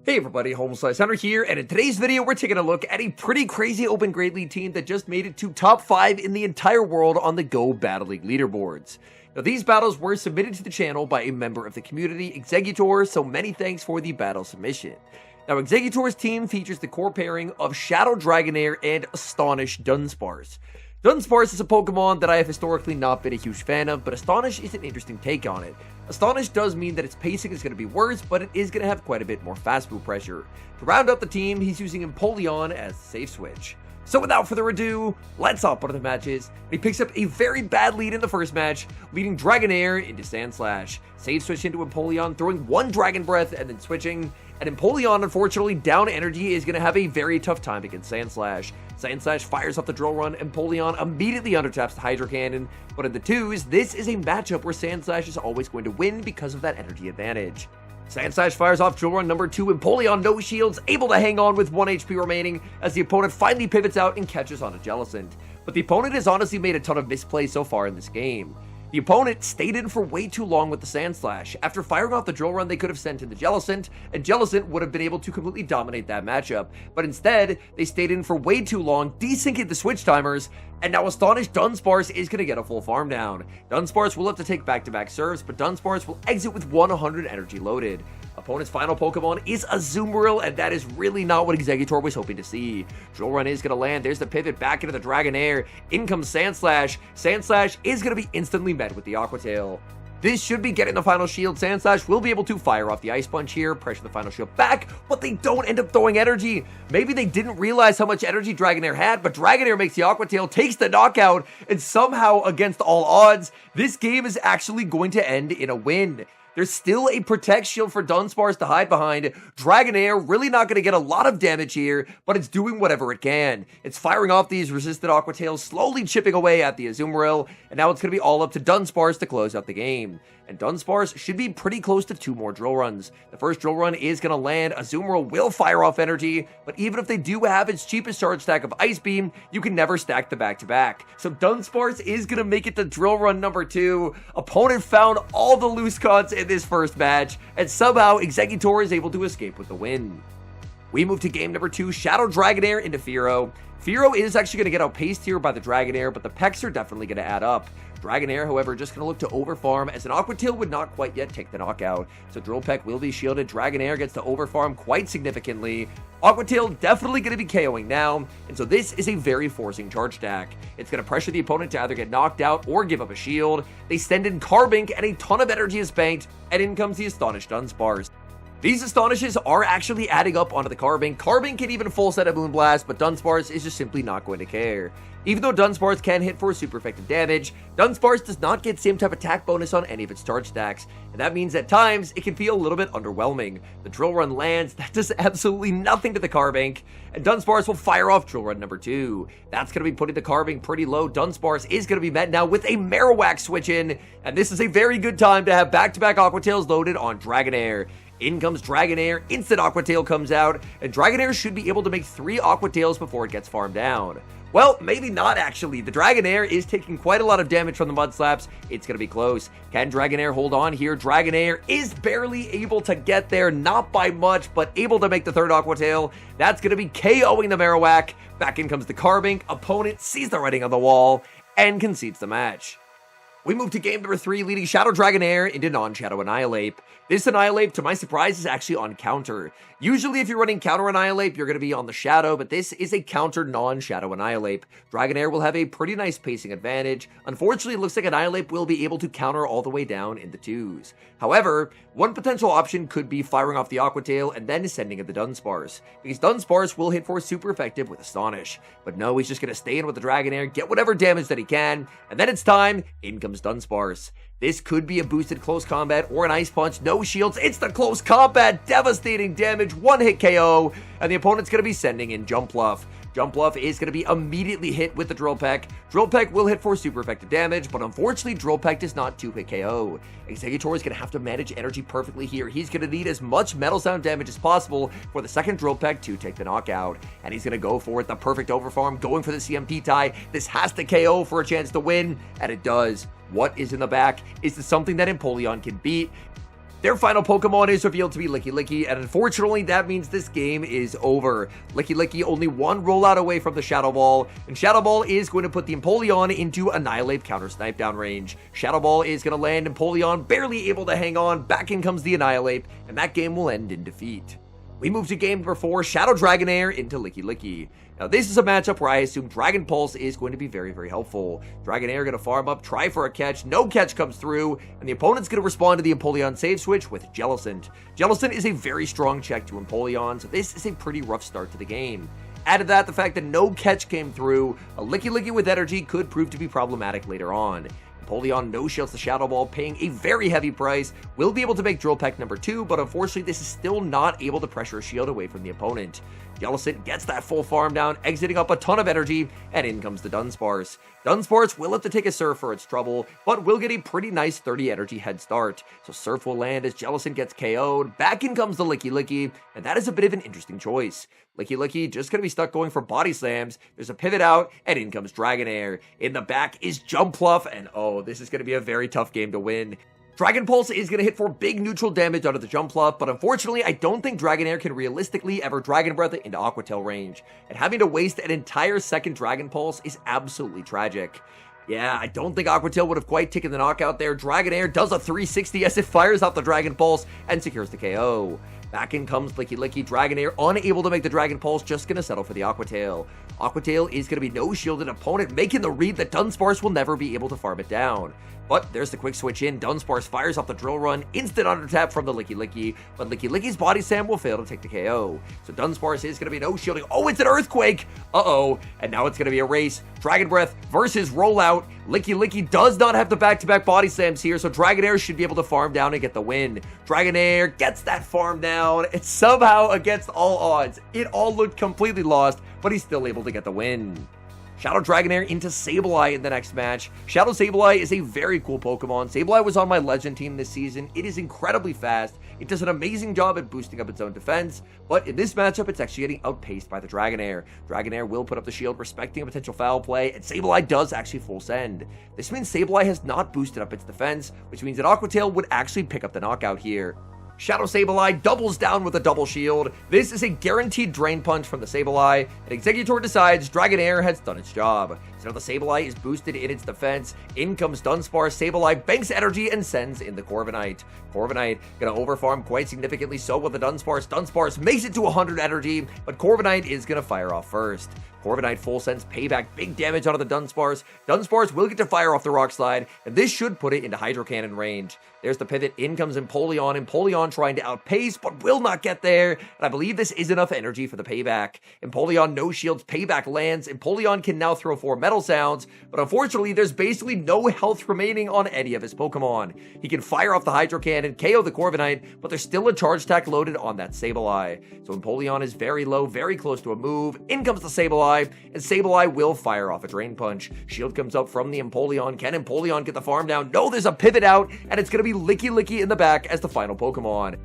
Hey everybody, HomeSliceHenry here, and in today's video we're taking a look at a pretty crazy Open Great League team that just made it to top 5 in the entire world on the Go Battle League leaderboards. Now these battles were submitted to the channel by a member of the community, Executor, so many thanks for the battle submission. Now Executor's team features the core pairing of Shadow Dragonair and Astonish Dunsparce. Dunsparce is a Pokemon that I have historically not been a huge fan of, but Astonish is an interesting take on it. Astonish does mean that its pacing is going to be worse, but it is going to have quite a bit more fast move pressure. To round out the team, he's using Empoleon as the safe switch. So without further ado, let's hop onto the matches. He picks up a very bad lead in the first match, leading Dragonair into Sandslash. Safe switch into Empoleon, throwing one Dragon Breath and then switching. And Empoleon, unfortunately, down energy, is going to have a very tough time against Sandslash. Sandslash fires off the Drill Run, Empoleon immediately undertaps the Hydro Cannon, but in the twos, this is a matchup where Sandslash is always going to win because of that energy advantage. Sandslash fires off Drill Run number 2, Empoleon no shields, able to hang on with 1 HP remaining as the opponent finally pivots out and catches on a Jellicent. But the opponent has honestly made a ton of misplays so far in this game. The opponent stayed in for way too long with the Sandslash. After firing off the Drill Run, they could have sent in the Jellicent, and Jellicent would have been able to completely dominate that matchup. But instead, they stayed in for way too long, desyncing the switch timers, and now Astonished Dunsparce is going to get a full farm down. Dunsparce will have to take back-to-back serves, but Dunsparce will exit with 100 energy loaded. Opponent's final Pokemon is Azumarill, and that is really not what Executor was hoping to see. Drill Run is going to land. There's the pivot back into the Dragonair. In comes Sandslash. Sandslash is going to be instantly met with the Aqua Tail. This should be getting the final shield. Sandslash will be able to fire off the Ice Punch here, pressure the final shield back, but they don't end up throwing energy. Maybe they didn't realize how much energy Dragonair had, but Dragonair makes the Aqua Tail, takes the knockout, and somehow, against all odds, this game is actually going to end in a win. There's still a Protect Shield for Dunsparce to hide behind. Dragonair really not going to get a lot of damage here, but it's doing whatever it can. It's firing off these resisted Aqua Tails, slowly chipping away at the Azumarill, and now it's going to be all up to Dunsparce to close out the game. And Dunsparce should be pretty close to 2 more Drill Runs. The first Drill Run is going to land. Azumarill will fire off energy, but even if they do have its cheapest charge stack of Ice Beam, you can never stack the back-to-back. So Dunsparce is going to make it to Drill Run number 2. Opponent found all the loose cuts in this first match, and somehow Executor is able to escape with the win. We move to game number 2, Shadow Dragonair into Fearow. Fearow is actually going to get outpaced here by the Dragonair, but the Pecs are definitely going to add up. Dragonair, however, just going to look to overfarm as an Aqua Tail would not quite yet take the knockout. So Drill Peck will be shielded. Dragonair gets to overfarm quite significantly. Aqua Tail definitely going to be KOing now, and so this is a very forcing charge stack. It's going to pressure the opponent to either get knocked out or give up a shield. They send in Carbink, and a ton of energy is banked, and in comes the Astonished Dunsparce. These Astonishes are actually adding up onto the Carbink. Carbink can even full set a Moonblast, but Dunsparce is just simply not going to care. Even though Dunsparce can hit for super effective damage, Dunsparce does not get same type attack bonus on any of its charge stacks, and that means at times it can feel a little bit underwhelming. The Drill Run lands, that does absolutely nothing to the Carbink, and Dunsparce will fire off Drill Run number 2. That's going to be putting the Carbink pretty low. Dunsparce is going to be met now with a Marowak switch in, and this is a very good time to have back-to-back Aqua Tails loaded on Dragonair. In comes Dragonair, instant Aqua Tail comes out, and Dragonair should be able to make 3 Aqua Tails before it gets farmed down. Well, maybe not actually. The Dragonair is taking quite a lot of damage from the Mud Slaps. It's going to be close. Can Dragonair hold on here? Dragonair is barely able to get there, not by much, but able to make the 3rd Aqua Tail. That's going to be KOing the Marowak. Back in comes the Carbink. Opponent sees the writing on the wall and concedes the match. We move to game number 3, leading Shadow Dragonair into non-Shadow Annihilate. This Annihilate, to my surprise, is actually on counter. Usually if you're running counter Annihilate, you're going to be on the Shadow, but this is a counter non-Shadow Annihilate. Dragonair will have a pretty nice pacing advantage. Unfortunately, it looks like Annihilate will be able to counter all the way down in the 2s. However, one potential option could be firing off the Aqua Tail and then sending in the Dunsparce, because Dunsparce will hit for super effective with Astonish. But no, he's just going to stay in with the Dragonair, get whatever damage that he can, and then it's time. In comes Dunsparce. This could be a boosted close combat or an Ice Punch. No shields. It's the close combat. Devastating damage. 1-hit KO. And the opponent's going to be sending in Jumpluff. Jumpluff is going to be immediately hit with the Drill Peck. Drill Peck will hit for super effective damage, but unfortunately Drill Peck does not 2-hit KO. Executor is going to have to manage energy perfectly here. He's going to need as much Metal Sound damage as possible for the second Drill Peck to take the knockout. And he's going to go for it, the perfect overfarm, going for the CMP tie. This has to KO for a chance to win, and it does. What is in the back? Is this something that Empoleon can beat? Their final Pokemon is revealed to be Licky, and unfortunately that means this game is over. Licky only one rollout away from the Shadow Ball, and Shadow Ball is going to put the Empoleon into Annihilate counter Snipe down range. Shadow Ball is going to land, Empoleon barely able to hang on, back in comes the Annihilate, and that game will end in defeat. We move to game number 4, Shadow Dragonair into Licky. Now this is a matchup where I assume Dragon Pulse is going to be very, very helpful. Dragonair going to farm up, try for a catch, no catch comes through, and the opponent's going to respond to the Empoleon save switch with Jellicent. Jellicent is a very strong check to Empoleon, so this is a pretty rough start to the game. Add to that the fact that no catch came through, a Licky with energy could prove to be problematic later on. Empoleon no-shields the Shadow Ball, paying a very heavy price, will be able to make Drill Peck number 2, but unfortunately this is still not able to pressure a shield away from the opponent. Jellicent gets that full farm down, exiting up a ton of energy, and in comes the Dunsparce. Dunsparce will have to take a Surf for its trouble, but will get a pretty nice 30 energy head start. So Surf will land as Jellicent gets KO'd, back in comes the Licky, and that is a bit of an interesting choice. Licky just going to be stuck going for body slams, there's a pivot out, and in comes Dragonair. In the back is Jumpluff, and oh, this is going to be a very tough game to win. Dragon Pulse is going to hit for big neutral damage out of the Jumpluff, but unfortunately I don't think Dragonair can realistically ever Dragon Breath it into Aqua Tail range, and having to waste an entire second Dragon Pulse is absolutely tragic. Yeah, I don't think Aqua Tail would have quite taken the knockout there. Dragonair does a 360 as it fires out the Dragon Pulse and secures the KO. Back in comes Licky, Dragonair unable to make the Dragon Pulse, just going to settle for the Aqua Tail. Aqua Tail is going to be no-shielded opponent, making the read that Dunsparce will never be able to farm it down. But there's the quick switch in, Dunsparce fires off the Drill Run, instant under tap from the Licky, but Licky's Body Slam will fail to take the KO. So Dunsparce is going to be no-shielding, oh, it's an Earthquake! Uh-oh, and now it's going to be a race, Dragon Breath versus Rollout. Licky does not have the back-to-back Body Slams here, so Dragonair should be able to farm down and get the win. Dragonair gets that farm down, and somehow, against all odds, it all looked completely lost, but he's still able to get the win. Shadow Dragonair into Sableye in the next match. Shadow Sableye is a very cool Pokemon. Sableye was on my Legend team this season. It is incredibly fast. It does an amazing job at boosting up its own defense, but in this matchup, it's actually getting outpaced by the Dragonair. Dragonair will put up the shield, respecting a potential foul play, and Sableye does actually full send. This means Sableye has not boosted up its defense, which means that Aqua Tail would actually pick up the knockout here. Shadow Sableye doubles down with a double shield. This is a guaranteed Drain Punch from the Sableye, and Exeggutor decides Dragonair has done its job. So now the Sableye is boosted in its defense. In comes Dunsparce. Sableye banks energy and sends in the Corviknight. Corviknight gonna overfarm quite significantly so with the Dunsparce. Dunsparce makes it to 100 energy, but Corviknight is gonna fire off first. Corviknight full sends payback, big damage out of the Dunsparce. Dunsparce will get to fire off the Rock Slide, and this should put it into Hydro Cannon range. There's the pivot, in comes Empoleon. Empoleon trying to outpace, but will not get there, and I believe this is enough energy for the payback. Empoleon no shields, payback lands. Empoleon can now throw 4 Metal Sounds, but unfortunately there's basically no health remaining on any of his Pokemon. He can fire off the Hydro Cannon, KO the Corviknight, but there's still a Charge Attack loaded on that Sableye. So Empoleon is very low, very close to a move. In comes the Sableye, and Sableye will fire off a Drain Punch. Shield comes up from the Empoleon. Can Empoleon get the farm down? No, there's a pivot out, and it's going to be Licky in the back as the final Pokemon.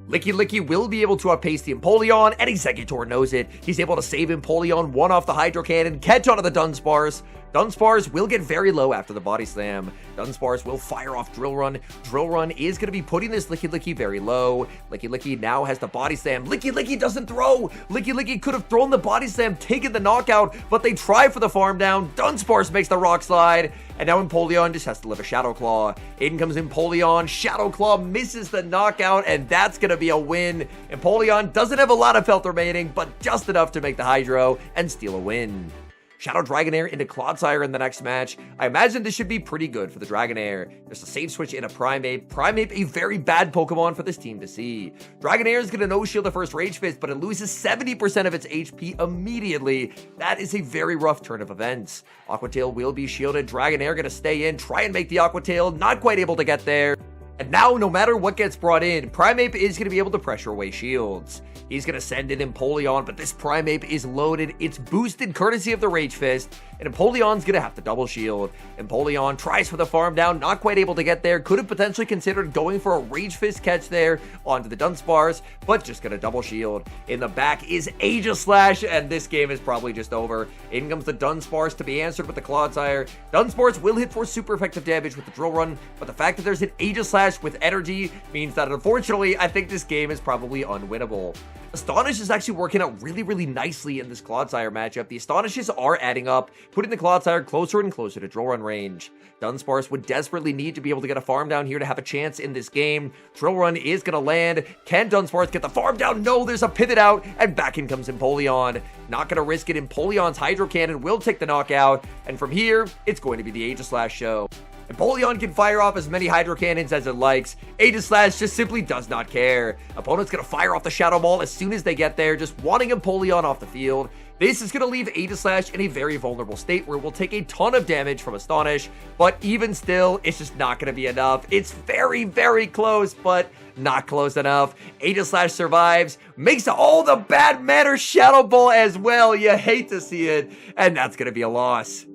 Licky will be able to outpace the Empoleon, and Exeggutor knows it. He's able to save Empoleon, one off the Hydro Cannon, catch onto the Dunsparce. Dunsparce will get very low after the Body Slam. Dunsparce will fire off Drill Run. Drill Run is going to be putting this Licky very low. Licky now has the Body Slam. Licky doesn't throw. Licky could have thrown the Body Slam, taken the knockout, but they try for the farm down. Dunsparce makes the Rock Slide, and now Empoleon just has to live a Shadow Claw. In comes Empoleon. Shadow Claw misses the knockout, and that's going to be a win. Empoleon doesn't have a lot of health remaining, but just enough to make the Hydro and steal a win. Shadow Dragonair into Clodsire in the next match. I imagine this should be pretty good for the Dragonair. There's a save switch in a Primeape. Primeape, a very bad Pokemon for this team to see. Dragonair is going to no-shield the first Rage Fist, but it loses 70% of its HP immediately. That is a very rough turn of events. Aqua Tail will be shielded. Dragonair going to stay in, try and make the Aqua Tail. Not quite able to get there. And now, no matter what gets brought in, Primeape is going to be able to pressure away shields. He's going to send in Empoleon, but this Primeape is loaded. It's boosted courtesy of the Rage Fist, and Empoleon's going to have to double shield. Empoleon tries for the farm down, not quite able to get there. Could have potentially considered going for a Rage Fist catch there onto the Dunsparce, but just going to double shield. In the back is Aegislash, and this game is probably just over. In comes the Dunsparce to be answered with the Clodsire. Dunsparce will hit for super effective damage with the Drill Run, but the fact that there's an Aegislash Slash with energy means that unfortunately, I think this game is probably unwinnable. Astonish is actually working out really nicely in this Clodsire matchup. The Astonishes are adding up, putting the Clodsire closer and closer to drill run range. Dunsparce would desperately need to be able to get a farm down here to have a chance in this game. Drill run is going to land. Can Dunsparce get the farm down? No, there's a pivot out, and back in comes Empoleon. Not going to risk it. Empoleon's Hydro Cannon will take the knockout, and from here, it's going to be the Aegislash show. Empoleon can fire off as many Hydro Cannons as it likes. Aegislash just simply does not care. Opponent's going to fire off the Shadow Ball as soon as they get there, just wanting Empoleon off the field. This is going to leave Aegislash in a very vulnerable state where it will take a ton of damage from Astonish, but even still, it's just not going to be enough. It's very close, but not close enough. Aegislash survives, makes all the bad manner Shadow Ball as well. You hate to see it, and that's going to be a loss.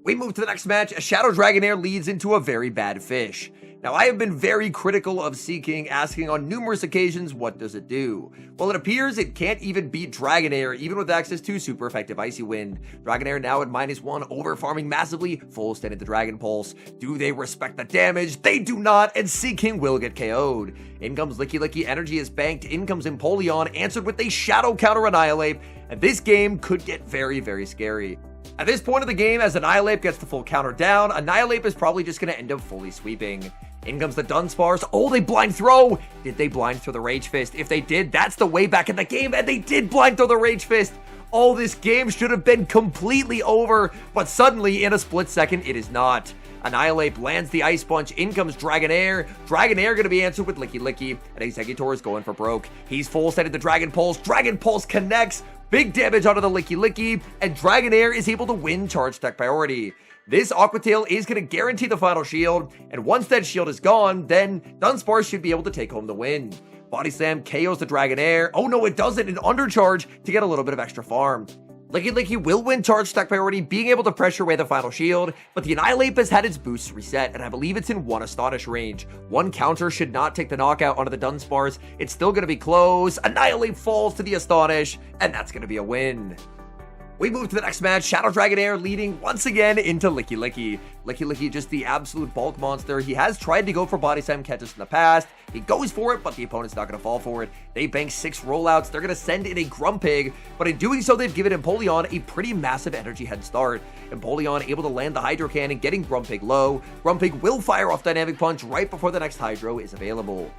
We move to the next match. A Shadow Dragonair leads into a very bad fish. Now, I have been very critical of Seaking, asking on numerous occasions, what does it do? Well, it appears it can't even beat Dragonair, even with access to super effective Icy Wind. Dragonair now at -1, over-farming massively, full stand into Dragon Pulse. Do they respect the damage? They do not, and Seaking will get KO'd. In comes Licky, energy is banked, in comes Empoleon, answered with a Shadow Counter Annihilate, and this game could get very scary. At this point of the game, as Annihilate gets the full counter down, Annihilate is probably just going to end up fully sweeping. In comes the Dunsparce. Oh, they blind throw! Did they blind throw the Rage Fist? If they did, that's the way back in the game, and they did blind throw the Rage Fist! Oh, this game should have been completely over, but suddenly, in a split second, it is not. Annihilate lands the Ice Punch. In comes Dragonair. Dragonair going to be answered with Licky, and Exeggutor is going for broke. He's full set into Dragon Pulse. Dragon Pulse connects. Big damage onto the Licky, and Dragonair is able to win charge tech priority. This Aqua Tail is going to guarantee the final shield, and once that shield is gone, then Dunsparce should be able to take home the win. Body Slam KOs the Dragonair. Oh no, it doesn't, an undercharge to get a little bit of extra farm. Licky will win charge stack priority, being able to pressure away the final shield, but the Annihilate has had its boosts reset, and I believe it's in 1 Astonish range. 1 counter should not take the knockout onto the Dunsparce. It's still going to be close. Annihilate falls to the Astonish, and that's going to be a win. We move to the next match. Shadow Dragonair leading once again into Licky. Licky just the absolute bulk monster. He has tried to go for Body Slam catches in the past. He goes for it, but the opponent's not going to fall for it. They bank 6 rollouts. They're going to send in a Grumpig, but in doing so, they've given Empoleon a pretty massive energy head start. Empoleon able to land the Hydro Cannon, getting Grumpig low. Grumpig will fire off Dynamic Punch right before the next Hydro is available.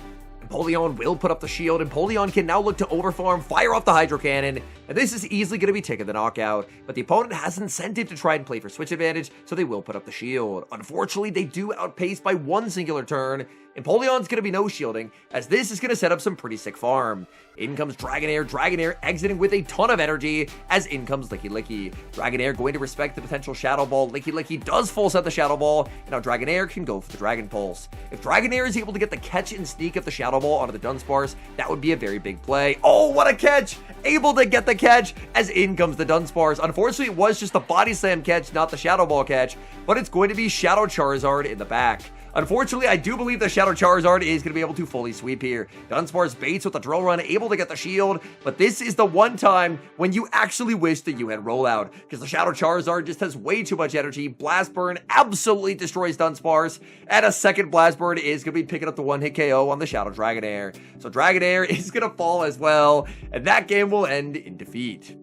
Empoleon will put up the shield. Empoleon can now look to overfarm, fire off the Hydro Cannon, and this is easily going to be taking the knockout. But the opponent has incentive to try and play for switch advantage, so they will put up the shield. Unfortunately, they do outpace by 1 singular turn. Empoleon's going to be no shielding, as this is going to set up some pretty sick farm. In comes Dragonair exiting with a ton of energy, as in comes Licky. Dragonair going to respect the potential Shadow Ball. Licky does full set the Shadow Ball, and now Dragonair can go for the Dragon Pulse. If Dragonair is able to get the catch and sneak of the Shadow Ball onto the Dunsparce, that would be a very big play. Oh, what a catch! Able to get the catch, as in comes the Dunsparce. Unfortunately, it was just the Body Slam catch, not the Shadow Ball catch, but it's going to be Shadow Charizard in the back. Unfortunately, I do believe the Shadow Charizard is going to be able to fully sweep here. Dunsparce baits with the Drill Run, able to get the shield, but this is the one time when you actually wish that you had rollout, because the Shadow Charizard just has way too much energy. Blast Burn absolutely destroys Dunsparce, and a second Blast Burn is going to be picking up the 1-hit KO on the Shadow Dragonair. So Dragonair is going to fall as well, and that game will end in defeat.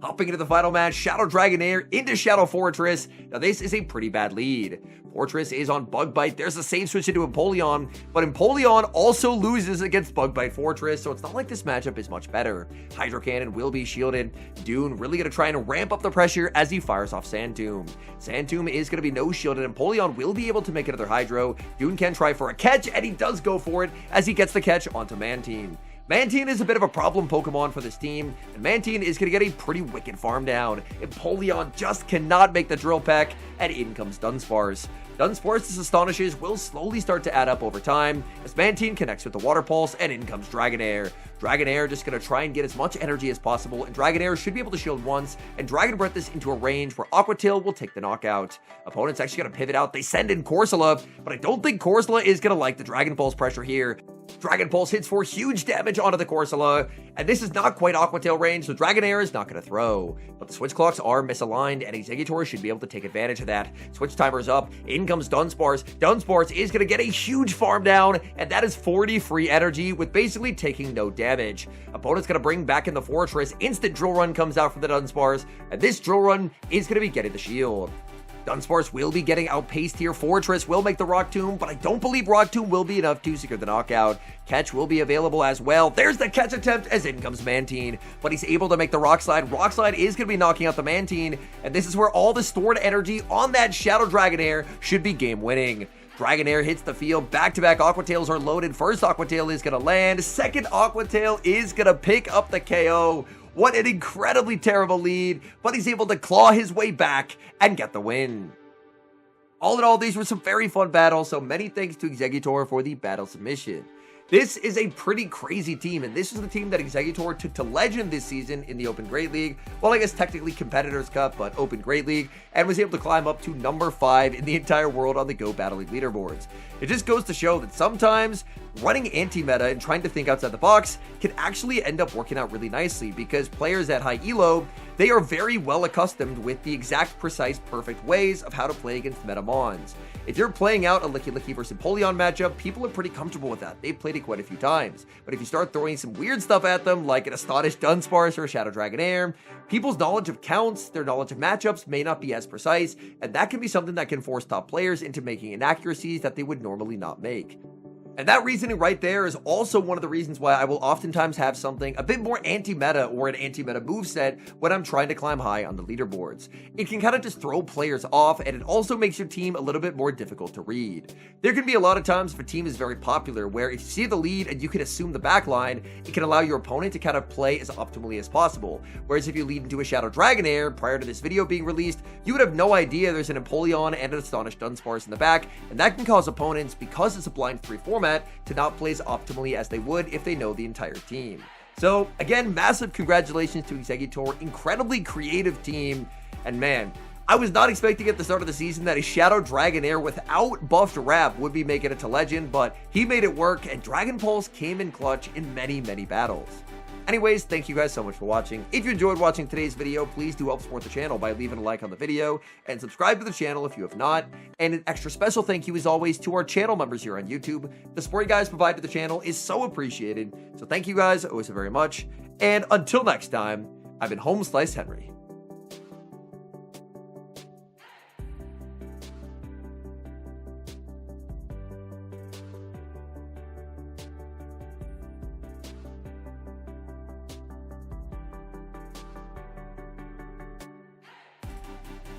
Hopping into the final match, Shadow Dragonair into Shadow Fortress. Now this is a pretty bad lead. Fortress is on Bug Bite. There's a save switch into Empoleon, but Empoleon also loses against Bug Bite Fortress, so it's not like this matchup is much better. Hydro Cannon will be shielded. Dune really going to try and ramp up the pressure as he fires off Sand Tomb. Sand Tomb is going to be no shielded. Empoleon will be able to make another Hydro. Dune can try for a catch, and he does go for it as he gets the catch onto Mantine. Mantine is a bit of a problem Pokemon for this team, and Mantine is going to get a pretty wicked farm down. Empoleon just cannot make the Drill Peck, and in comes Dunsparce. Dunsparce's Astonishes will slowly start to add up over time, as Mantine connects with the Water Pulse, and in comes Dragonair. Dragonair just going to try and get as much energy as possible, and Dragonair should be able to shield once, and Dragon Breath this into a range where Aqua Tail will take the knockout. Opponent's actually going to pivot out. They send in Corsola, but I don't think Corsola is going to like the Dragon Pulse pressure here. Dragon Pulse hits for huge damage onto the Corsola, and this is not quite Aqua Tail range, so Dragonair is not going to throw. But the switch clocks are misaligned, and Exeggutor should be able to take advantage of that. Switch timer is up, in comes Dunsparce. Dunsparce is going to get a huge farm down, and that is 40 free energy with basically taking no damage. Opponent's going to bring back in the Fortress, instant Drill Run comes out from the Dunsparce, and this Drill Run is going to be getting the shield. Dunsparce will be getting outpaced here. Fortress will make the Rock Tomb, but I don't believe Rock Tomb will be enough to secure the knockout. Catch will be available as well. There's the catch attempt as in comes Mantine, but he's able to make the Rock Slide. Rock Slide is going to be knocking out the Mantine, and this is where all the stored energy on that Shadow Dragonair should be game winning. Dragonair hits the field. Back-to-back Aqua Tails are loaded. First Aqua Tail is going to land. Second Aqua Tail is going to pick up the KO. What an incredibly terrible lead, but he's able to claw his way back and get the win. All in all, these were some very fun battles, so many thanks to Exeggutor for the battle submission. This is a pretty crazy team, and this is the team that Exeggutor took to Legend this season in the Open Great League. Well, I guess technically Competitors Cup, but Open Great League, and was able to climb up to number 5 in the entire world on the Go Battle League leaderboards. It just goes to show that sometimes running anti-meta and trying to think outside the box can actually end up working out really nicely, because players at high elo, they are very well accustomed with the exact, precise, perfect ways of how to play against meta mons. If you're playing out a Licky Licky versus Empoleon matchup, people are pretty comfortable with that. They've played it quite a few times. But if you start throwing some weird stuff at them, like an Astonished Dunsparce or a Shadow Dragonair, people's knowledge of counts, their knowledge of matchups may not be as precise, and that can be something that can force top players into making inaccuracies that they would normally not make. And that reasoning right there is also one of the reasons why I will oftentimes have something a bit more anti-meta or an anti-meta moveset when I'm trying to climb high on the leaderboards. It can kind of just throw players off, and it also makes your team a little bit more difficult to read. There can be a lot of times if a team is very popular where if you see the lead and you can assume the backline, it can allow your opponent to kind of play as optimally as possible. Whereas if you lead into a Shadow Dragonair prior to this video being released, you would have no idea there's an Empoleon and an Astonished Dunsparce in the back, and that can cause opponents, because it's a blind 3 format, to not play as optimally as they would if they know the entire team. So again, massive congratulations to Exeggutor, incredibly creative team, and man, I was not expecting at the start of the season that a Shadow Dragonair without buffed wrap would be making it to Legend, but he made it work, and Dragon Pulse came in clutch in many battles. Anyways, thank you guys so much for watching. If you enjoyed watching today's video, please do help support the channel by leaving a like on the video and subscribe to the channel if you have not. And an extra special thank you as always to our channel members here on YouTube. The support you guys provide to the channel is so appreciated. So thank you guys always so very much. And until next time, I've been HomeSliceHenry.